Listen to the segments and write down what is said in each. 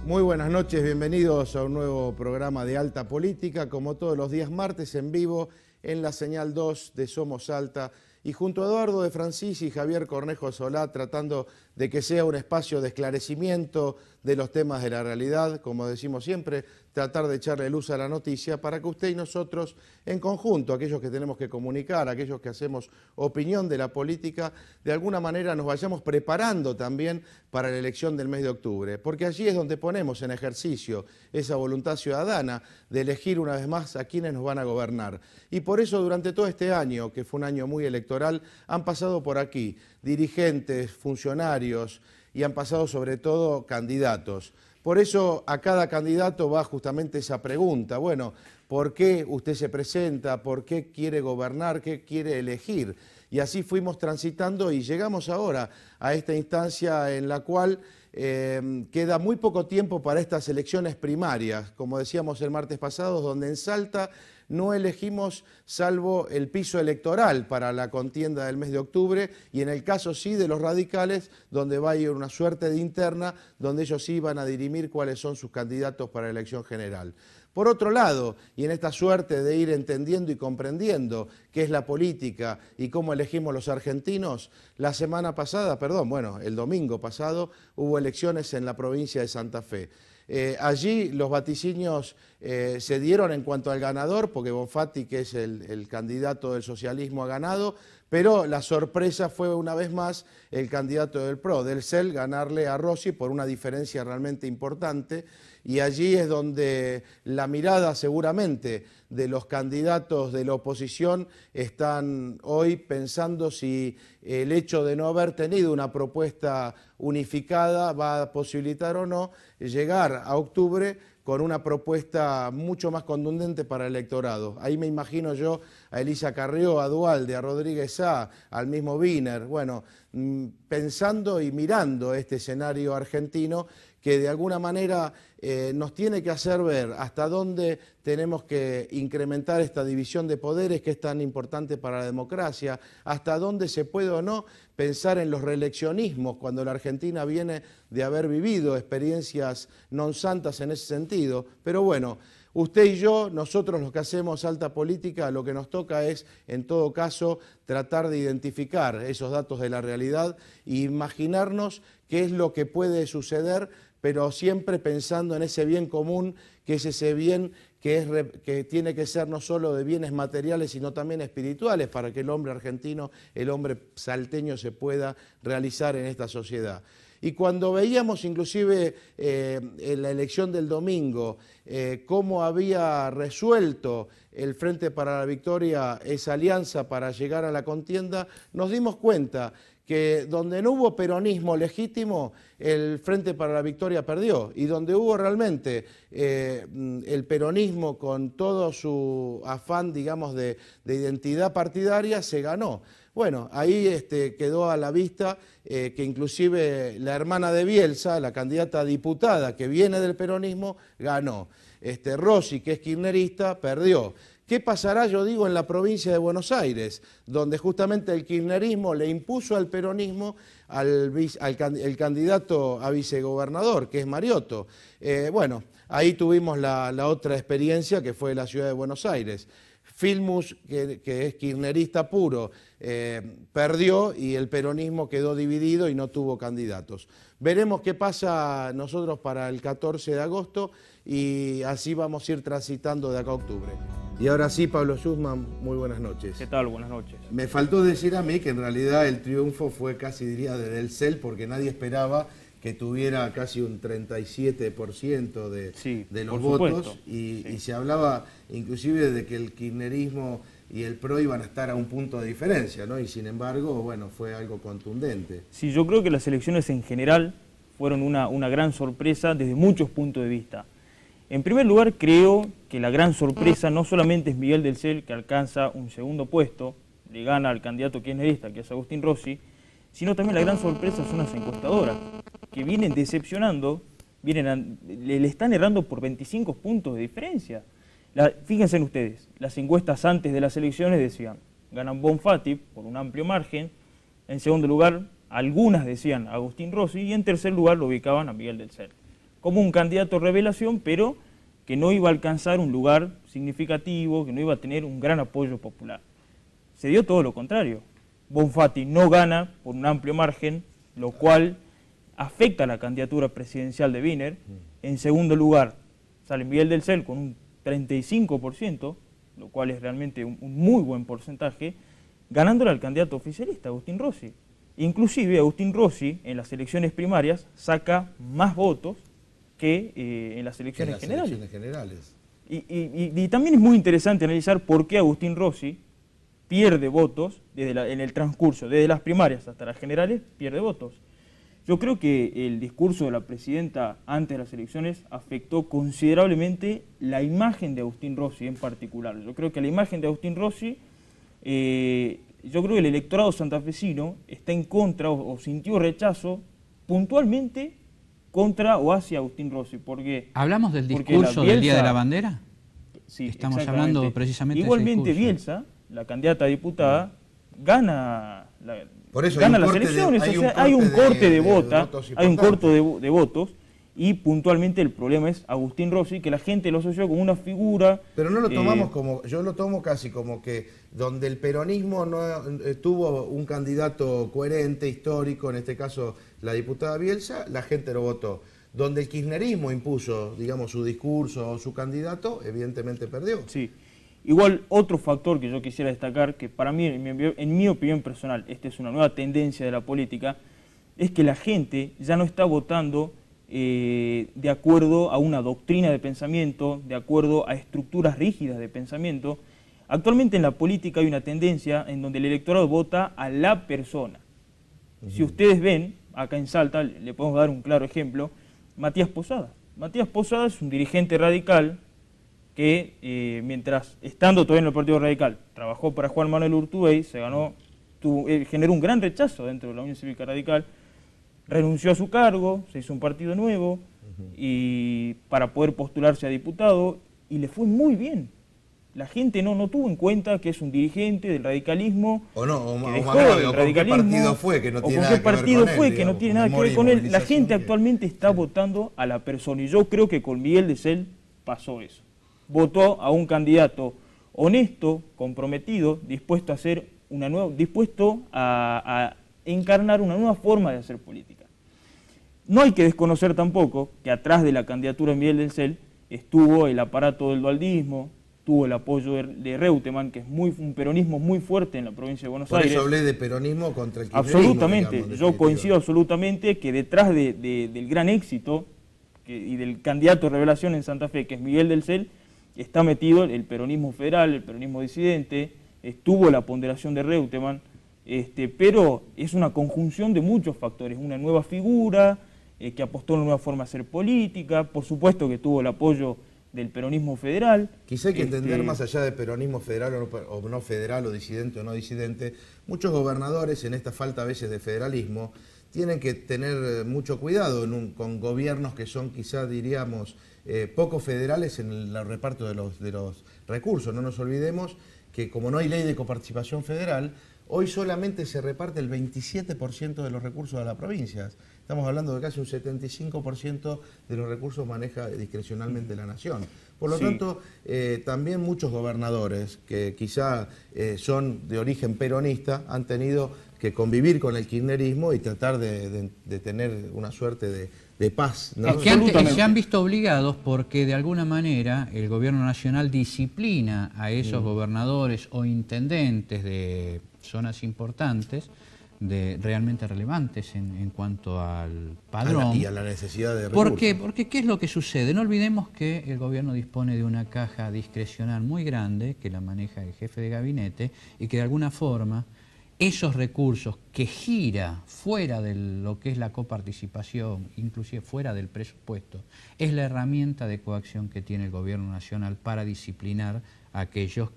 Muy buenas noches, bienvenidos a un nuevo programa de Alta Política, como todos los días martes en vivo en la señal 2 de Somos Alta y junto a Eduardo de Francis y Javier Cornejo Solá tratando de que sea un espacio de esclarecimiento de los temas de la realidad, como decimos siempre, tratar de echarle luz a la noticia para que usted y nosotros en conjunto, aquellos que tenemos que comunicar, aquellos que hacemos opinión de la política, de alguna manera nos vayamos preparando también para la elección del mes de octubre, porque allí es donde ponemos en ejercicio esa voluntad ciudadana de elegir una vez más a quienes nos van a gobernar. Y por eso durante todo este año, que fue un año muy electoral, han pasado por aquí dirigentes, funcionarios y han pasado sobre todo candidatos. Por eso a cada candidato va justamente esa pregunta, bueno, ¿por qué usted se presenta? ¿Por qué quiere gobernar? ¿Qué quiere elegir? Y así fuimos transitando y llegamos ahora a esta instancia en la cual queda muy poco tiempo para estas elecciones primarias, como decíamos el martes pasado, donde en Salta no elegimos salvo el piso electoral para la contienda del mes de octubre y en el caso sí de los radicales, donde va a ir una suerte de interna, donde ellos sí van a dirimir cuáles son sus candidatos para la elección general. Por otro lado, y en esta suerte de ir entendiendo y comprendiendo qué es la política y cómo elegimos los argentinos, la semana pasada, el domingo pasado, hubo elecciones en la provincia de Santa Fe. Allí los vaticinios se dieron en cuanto al ganador, porque Bonfatti, que es el candidato del socialismo, ha ganado, pero la sorpresa fue una vez más el candidato del PRO, del CEL, ganarle a Rossi por una diferencia realmente importante, y allí es donde la mirada seguramente de los candidatos de la oposición están hoy pensando si el hecho de no haber tenido una propuesta unificada va a posibilitar o no llegar a octubre con una propuesta mucho más contundente para el electorado. Ahí me imagino yo a Elisa Carrió, a Duhalde, a Rodríguez Sá, al mismo Wiener, bueno, pensando y mirando este escenario argentino que de alguna manera nos tiene que hacer ver hasta dónde tenemos que incrementar esta división de poderes que es tan importante para la democracia, hasta dónde se puede o no pensar en los reeleccionismos cuando la Argentina viene de haber vivido experiencias non santas en ese sentido. Pero bueno, usted y yo, nosotros los que hacemos Alta Política, lo que nos toca es, en todo caso, tratar de identificar esos datos de la realidad e imaginarnos qué es lo que puede suceder, pero siempre pensando en ese bien común, que es ese bien que tiene que ser no solo de bienes materiales, sino también espirituales, para que el hombre argentino, el hombre salteño se pueda realizar en esta sociedad. Y cuando veíamos inclusive en la elección del domingo cómo había resuelto el Frente para la Victoria esa alianza para llegar a la contienda, nos dimos cuenta que donde no hubo peronismo legítimo, el Frente para la Victoria perdió, y donde hubo realmente el peronismo con todo su afán, digamos, de identidad partidaria, se ganó. Bueno, ahí quedó a la vista que inclusive la hermana de Bielsa, la candidata a diputada que viene del peronismo, ganó. Rossi, que es kirchnerista, perdió. ¿Qué pasará, yo digo, en la provincia de Buenos Aires, donde justamente el kirchnerismo le impuso al peronismo el candidato a vicegobernador, que es Mariotto? Bueno, ahí tuvimos la otra experiencia que fue la ciudad de Buenos Aires. Filmus, que es kirchnerista puro, perdió y el peronismo quedó dividido y no tuvo candidatos. Veremos qué pasa nosotros para el 14 de agosto y así vamos a ir transitando de acá a octubre. Y ahora sí, Pablo Schussmann, muy buenas noches. ¿Qué tal? Buenas noches. Me faltó decir a mí que en realidad el triunfo fue casi, diría, del CEL, porque nadie esperaba que tuviera casi un 37% de los votos y se hablaba inclusive de que el kirchnerismo y el PRO iban a estar a un punto de diferencia, ¿no? Y sin embargo, bueno, fue algo contundente. Sí, yo creo que las elecciones en general fueron una gran sorpresa desde muchos puntos de vista. En primer lugar, creo que la gran sorpresa no solamente es Miguel del Cel, que alcanza un segundo puesto, le gana al candidato kirchnerista, que es Agustín Rossi, sino también la gran sorpresa son las encuestadoras, que vienen decepcionando, le están errando por 25 puntos de diferencia. Fíjense en ustedes, las encuestas antes de las elecciones decían, ganan Bonfatti por un amplio margen, en segundo lugar, algunas decían Agustín Rossi, y en tercer lugar lo ubicaban a Miguel del Cel. como un candidato revelación, pero que no iba a alcanzar un lugar significativo, que no iba a tener un gran apoyo popular. Se dio todo lo contrario. Bonfatti no gana por un amplio margen, lo cual afecta a la candidatura presidencial de Wiener. En segundo lugar, sale Miguel del Cel con un 35%, lo cual es realmente un muy buen porcentaje, ganándole al candidato oficialista, Agustín Rossi. Inclusive Agustín Rossi en las elecciones primarias saca más votos que en las elecciones generales. Y también es muy interesante analizar por qué Agustín Rossi pierde votos en el transcurso, desde las primarias hasta las generales, pierde votos. Yo creo que el discurso de la presidenta antes de las elecciones afectó considerablemente la imagen de Agustín Rossi en particular. Yo creo que la imagen de Agustín Rossi, yo creo que el electorado santafesino está en contra o sintió rechazo puntualmente contra o hacia Agustín Rossi. ¿Hablamos del discurso del Día de la Bandera? Sí, estamos hablando precisamente igualmente de ese discurso. Bielsa, la candidata a diputada, gana las elecciones, hay un corte de votos y puntualmente el problema es Agustín Rossi, que la gente lo asoció como una figura. Pero no lo tomamos yo lo tomo casi como que donde el peronismo no tuvo un candidato coherente, histórico, en este caso la diputada Bielsa, la gente lo votó. Donde el kirchnerismo impuso, digamos, su discurso o su candidato, evidentemente perdió. Sí. Igual, otro factor que yo quisiera destacar, que para mí, en mi opinión personal, esta es una nueva tendencia de la política, es que la gente ya no está votando de acuerdo a una doctrina de pensamiento, de acuerdo a estructuras rígidas de pensamiento. Actualmente en la política hay una tendencia en donde el electorado vota a la persona. Si ustedes ven, acá en Salta, le podemos dar un claro ejemplo, Matías Posada. Matías Posada es un dirigente radical que mientras estando todavía en el Partido Radical, trabajó para Juan Manuel Urtubey, generó un gran rechazo dentro de la Unión Cívica Radical, renunció a su cargo, se hizo un partido nuevo y para poder postularse a diputado y le fue muy bien. La gente no tuvo en cuenta que es un dirigente del radicalismo, o qué partido fue que no tiene nada que ver con él. La gente actualmente está votando a la persona y yo creo que con Miguel del Cel pasó eso. Votó a un candidato honesto, comprometido, dispuesto a encarnar una nueva forma de hacer política. No hay que desconocer tampoco que atrás de la candidatura de Miguel del Cel estuvo el aparato del dualdismo, tuvo el apoyo de Reutemann, que es un peronismo muy fuerte en la provincia de Buenos Aires. Por eso hablé de peronismo contra el kirchnerismo. Absolutamente, digamos, yo coincido absolutamente que detrás del gran éxito y del candidato de revelación en Santa Fe, que es Miguel del Cel, está metido el peronismo federal, el peronismo disidente, estuvo la ponderación de Reutemann, pero es una conjunción de muchos factores, una nueva figura que apostó en una nueva forma de hacer política, por supuesto que tuvo el apoyo del peronismo federal. Quizá hay que entender más allá de peronismo federal o no federal, o disidente o no disidente, muchos gobernadores en esta falta a veces de federalismo tienen que tener mucho cuidado con gobiernos que son quizá diríamos poco federales en el reparto de los recursos. No nos olvidemos que como no hay ley de coparticipación federal, hoy solamente se reparte el 27% de los recursos de las provincias. Estamos hablando de casi un 75% de los recursos maneja discrecionalmente la nación. Por lo tanto, también muchos gobernadores que quizá son de origen peronista han tenido que convivir con el kirchnerismo y tratar de tener una suerte de paz, ¿no? Se han visto obligados porque de alguna manera el gobierno nacional disciplina a esos gobernadores o intendentes de zonas importantes, realmente relevantes en cuanto al padrón. Y a la necesidad de recursos. ¿Por qué? Porque ¿qué es lo que sucede? No olvidemos que el gobierno dispone de una caja discrecional muy grande que la maneja el jefe de gabinete y que de alguna forma esos recursos que gira fuera de lo que es la coparticipación, inclusive fuera del presupuesto, es la herramienta de coacción que tiene el gobierno nacional para disciplinar a aquellos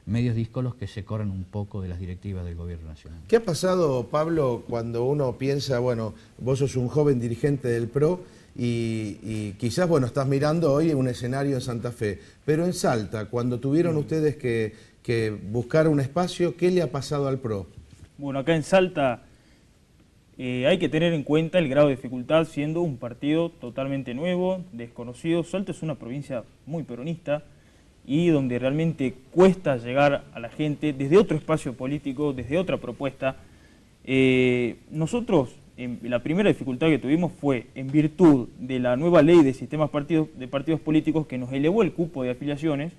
medios díscolos que se corren un poco de las directivas del gobierno nacional. ¿Qué ha pasado, Pablo, cuando uno piensa, bueno, vos sos un joven dirigente del PRO y quizás, bueno, estás mirando hoy un escenario en Santa Fe, pero en Salta, cuando tuvieron ustedes que buscar un espacio, ¿qué le ha pasado al PRO? Bueno, acá en Salta hay que tener en cuenta el grado de dificultad siendo un partido totalmente nuevo, desconocido. Salta es una provincia muy peronista y donde realmente cuesta llegar a la gente desde otro espacio político, desde otra propuesta. Nosotros, la primera dificultad que tuvimos fue en virtud de la nueva ley de sistemas de partidos políticos que nos elevó el cupo de afiliaciones.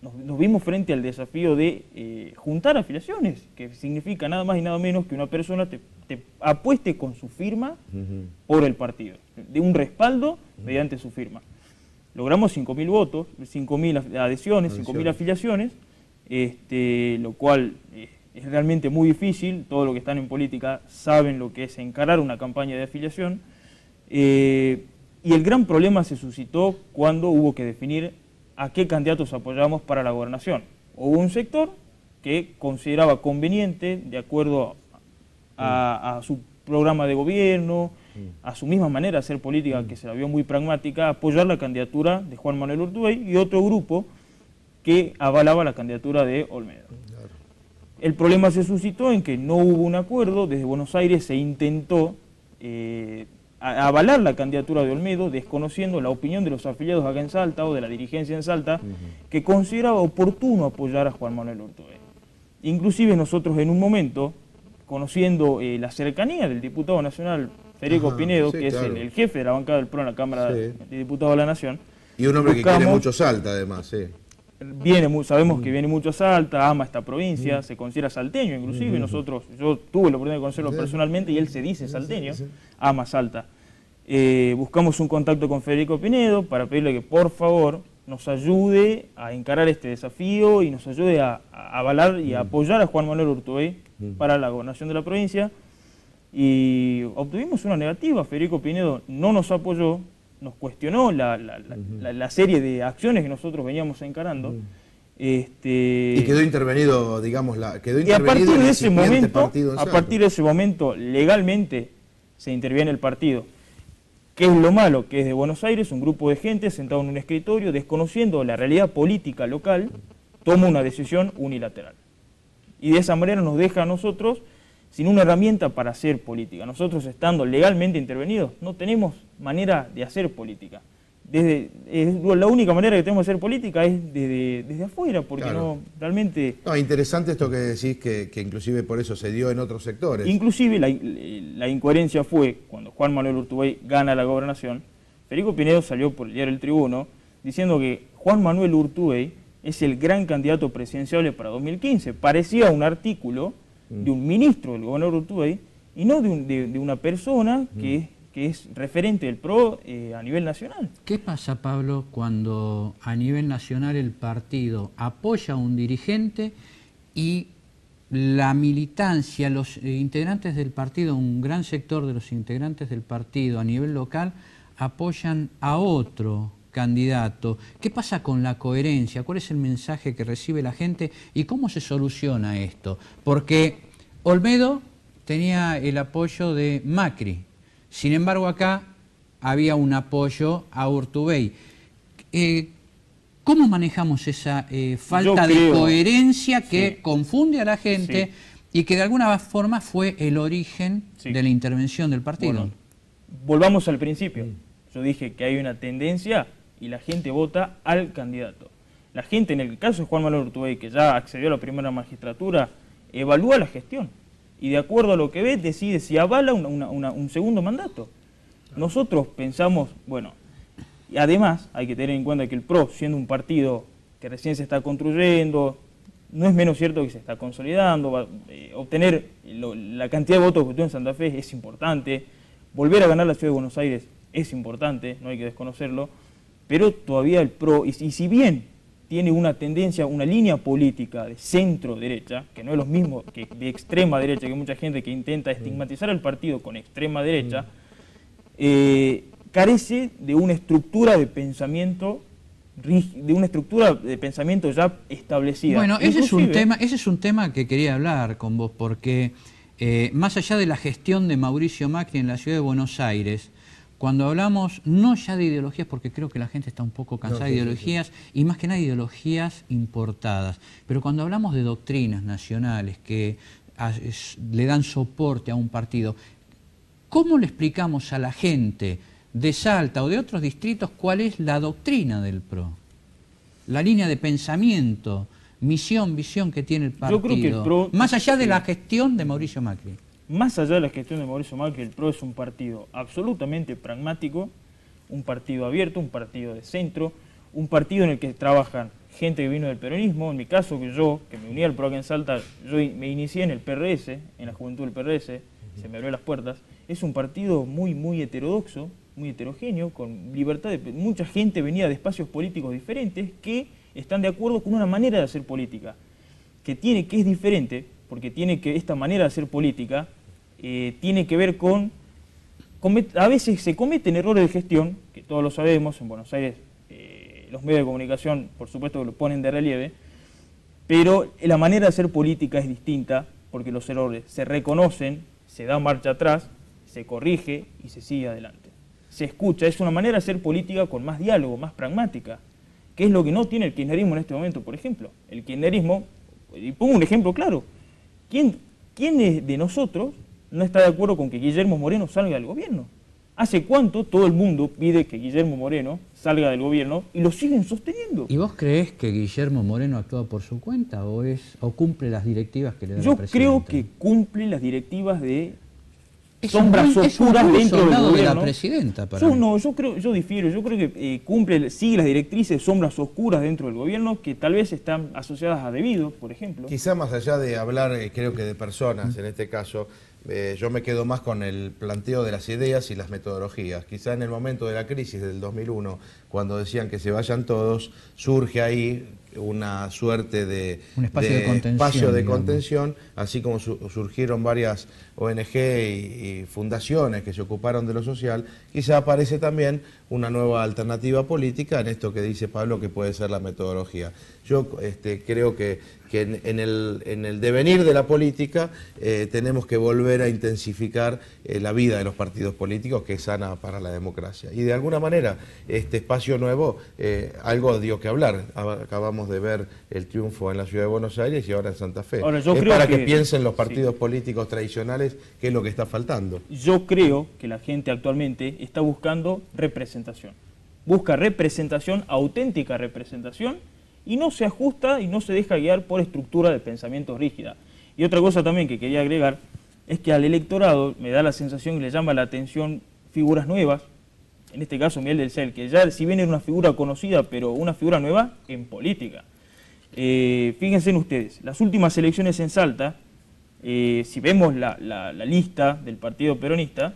Nos vimos frente al desafío de juntar afiliaciones, que significa nada más y nada menos que una persona te apueste con su firma por el partido, de un respaldo mediante su firma. Logramos 5.000 votos, 5.000 adhesiones, 5.000 afiliaciones, lo cual es realmente muy difícil. Todos los que están en política saben lo que es encarar una campaña de afiliación. Y el gran problema se suscitó cuando hubo que definir a qué candidatos apoyamos para la gobernación. Hubo un sector que consideraba conveniente, de acuerdo a su programa de gobierno, a su misma manera de hacer política, que se la vio muy pragmática, apoyar la candidatura de Juan Manuel Urtubey, y otro grupo que avalaba la candidatura de Olmedo. Claro. El problema se suscitó en que no hubo un acuerdo. Desde Buenos Aires se intentó avalar la candidatura de Olmedo, desconociendo la opinión de los afiliados acá en Salta o de la dirigencia en Salta, que consideraba oportuno apoyar a Juan Manuel Urtubey. Inclusive nosotros en un momento, conociendo la cercanía del diputado nacional Federico Pinedo, que claro, es el jefe de la bancada del PRO en la Cámara de Diputados de la Nación. Y un hombre que quiere mucho Salta, además. Sabemos que viene mucho a Salta, ama esta provincia, se considera salteño inclusive. Yo tuve la oportunidad de conocerlo personalmente y él se dice salteño, ama Salta. Buscamos un contacto con Federico Pinedo para pedirle que por favor nos ayude a encarar este desafío y nos ayude a avalar y a apoyar a Juan Manuel Urtubey para la gobernación de la provincia. Y obtuvimos una negativa. Federico Pinedo no nos apoyó, nos cuestionó la serie de acciones que nosotros veníamos encarando. Y quedó intervenido, digamos, y a partir de ese momento, legalmente se interviene el partido. ¿Qué es lo malo? Que es de Buenos Aires, un grupo de gente sentado en un escritorio, desconociendo la realidad política local, toma una decisión unilateral. Y de esa manera nos deja a nosotros sin una herramienta para hacer política. Nosotros, estando legalmente intervenidos, no tenemos manera de hacer política. La única manera que tenemos de hacer política es desde afuera, porque claro, realmente... No, interesante esto que decís, que inclusive por eso se dio en otros sectores. Inclusive la incoherencia fue cuando Juan Manuel Urtubey gana la gobernación. Federico Pinedo salió por el diario El Tribuno diciendo que Juan Manuel Urtubey es el gran candidato presidencial para 2015. Parecía un artículo de un ministro del gobernador Urtubey y no de una persona que es referente del PRO a nivel nacional. ¿Qué pasa, Pablo, cuando a nivel nacional el partido apoya a un dirigente y la militancia, los integrantes del partido, un gran sector de los integrantes del partido a nivel local apoyan a otro candidato? ¿Qué pasa con la coherencia? ¿Cuál es el mensaje que recibe la gente y cómo se soluciona esto? Porque Olmedo tenía el apoyo de Macri, sin embargo acá había un apoyo a Urtubey. ¿Cómo manejamos esa falta de coherencia que confunde a la gente y que de alguna forma fue el origen de la intervención del partido? Bueno, volvamos al principio. Yo dije que hay una tendencia y la gente vota al candidato. La gente, en el caso de Juan Manuel Urtubey, que ya accedió a la primera magistratura, evalúa la gestión y de acuerdo a lo que ve decide si avala un segundo mandato. Nosotros pensamos, bueno, y además hay que tener en cuenta que el PRO, siendo un partido que recién se está construyendo, no es menos cierto que se está consolidando, obtener la cantidad de votos que obtuvo en Santa Fe es importante, volver a ganar la ciudad de Buenos Aires es importante, no hay que desconocerlo, pero todavía el PRO, y si bien tiene una tendencia, una línea política de centro-derecha, que no es lo mismo que de extrema-derecha, que hay mucha gente que intenta estigmatizar al partido con extrema-derecha, carece de una estructura de pensamiento ya establecida. Bueno, ese es un tema que quería hablar con vos, porque más allá de la gestión de Mauricio Macri en la ciudad de Buenos Aires, cuando hablamos no ya de ideologías, porque creo que la gente está un poco cansada de ideologías, y más que nada ideologías importadas, pero cuando hablamos de doctrinas nacionales que le dan soporte a un partido, ¿cómo le explicamos a la gente de Salta o de otros distritos cuál es la doctrina del PRO? La línea de pensamiento, misión, visión que tiene el partido. Yo creo que el PRO, más allá de la gestión de Mauricio Macri. Más allá de la gestión de Mauricio Macri, el PRO es un partido absolutamente pragmático, un partido abierto, un partido de centro, un partido en el que trabajan gente que vino del peronismo. En mi caso, que me uní al PRO aquí en Salta, yo me inicié en el PRS, en la juventud del PRS, se me abrió las puertas. Es un partido muy heterodoxo, muy heterogéneo, con libertad de... Mucha gente venía de espacios políticos diferentes que están de acuerdo con una manera de hacer política, que es diferente, porque esta manera de hacer política tiene que ver con... A veces se cometen errores de gestión, que todos lo sabemos, en Buenos Aires los medios de comunicación por supuesto que lo ponen de relieve, pero la manera de hacer política es distinta, porque los errores se reconocen, se da marcha atrás, se corrige y se sigue adelante. Se escucha, es una manera de hacer política con más diálogo, más pragmática, que es lo que no tiene el kirchnerismo en este momento, por ejemplo. El kirchnerismo, y pongo un ejemplo claro, ¿quién de nosotros no está de acuerdo con que Guillermo Moreno salga del gobierno? ¿Hace cuánto todo el mundo pide que Guillermo Moreno salga del gobierno y lo siguen sosteniendo? ¿Y vos creés que Guillermo Moreno actúa por su cuenta o cumple las directivas que le da la presidenta? Yo creo que cumple las directivas de sombras oscuras dentro del gobierno. De la presidenta, yo difiero, yo creo que sigue las directrices de sombras oscuras dentro del gobierno que tal vez están asociadas a debido, por ejemplo. Quizá más allá de hablar, creo que de personas, en este caso, yo me quedo más con el planteo de las ideas y las metodologías. Quizá en el momento de la crisis del 2001, cuando decían que se vayan todos, surge ahí una suerte de espacio de contención, así como surgieron varias ONG y fundaciones que se ocuparon de lo social. Quizá aparece también una nueva alternativa política en esto que dice Pablo, que puede ser la metodología. Yo creo que en el devenir de la política tenemos que volver a intensificar la vida de los partidos políticos, que es sana para la democracia. Y de alguna manera este espacio nuevo algo dio que hablar. Acabamos de ver el triunfo en la ciudad de Buenos Aires y ahora en Santa Fe. Ahora, es para que piensen los partidos políticos tradicionales qué es lo que está faltando. Yo creo que la gente actualmente está buscando representación. Busca representación, auténtica representación, y no se ajusta y no se deja guiar por estructura de pensamiento rígida. Y otra cosa también que quería agregar es que al electorado me da la sensación que le llama la atención figuras nuevas, en este caso Miguel del Cel, que ya si bien era una figura conocida, pero una figura nueva en política. Fíjense en ustedes, las últimas elecciones en Salta, si vemos la lista del partido peronista,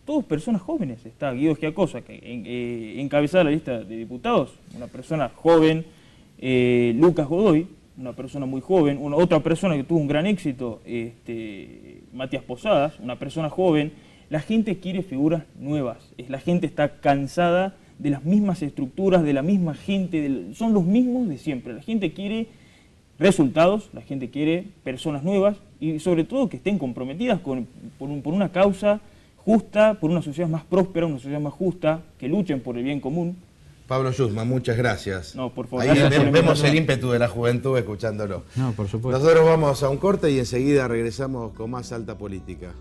todos personas jóvenes. Está Guido Giacosa, que encabezaba la lista de diputados, una persona joven. Lucas Godoy, una persona muy joven. Otra persona que tuvo un gran éxito, Matías Posadas, una persona joven. La gente quiere figuras nuevas, la gente está cansada de las mismas estructuras, de la misma gente, son los mismos de siempre. La gente quiere resultados, la gente quiere personas nuevas y sobre todo que estén comprometidas por una causa justa, por una sociedad más próspera, una sociedad más justa, que luchen por el bien común. Pablo Yusma, muchas gracias. No, por favor. Ahí vemos el ímpetu de la juventud escuchándolo. No, por supuesto. Nosotros vamos a un corte y enseguida regresamos con más Alta Política.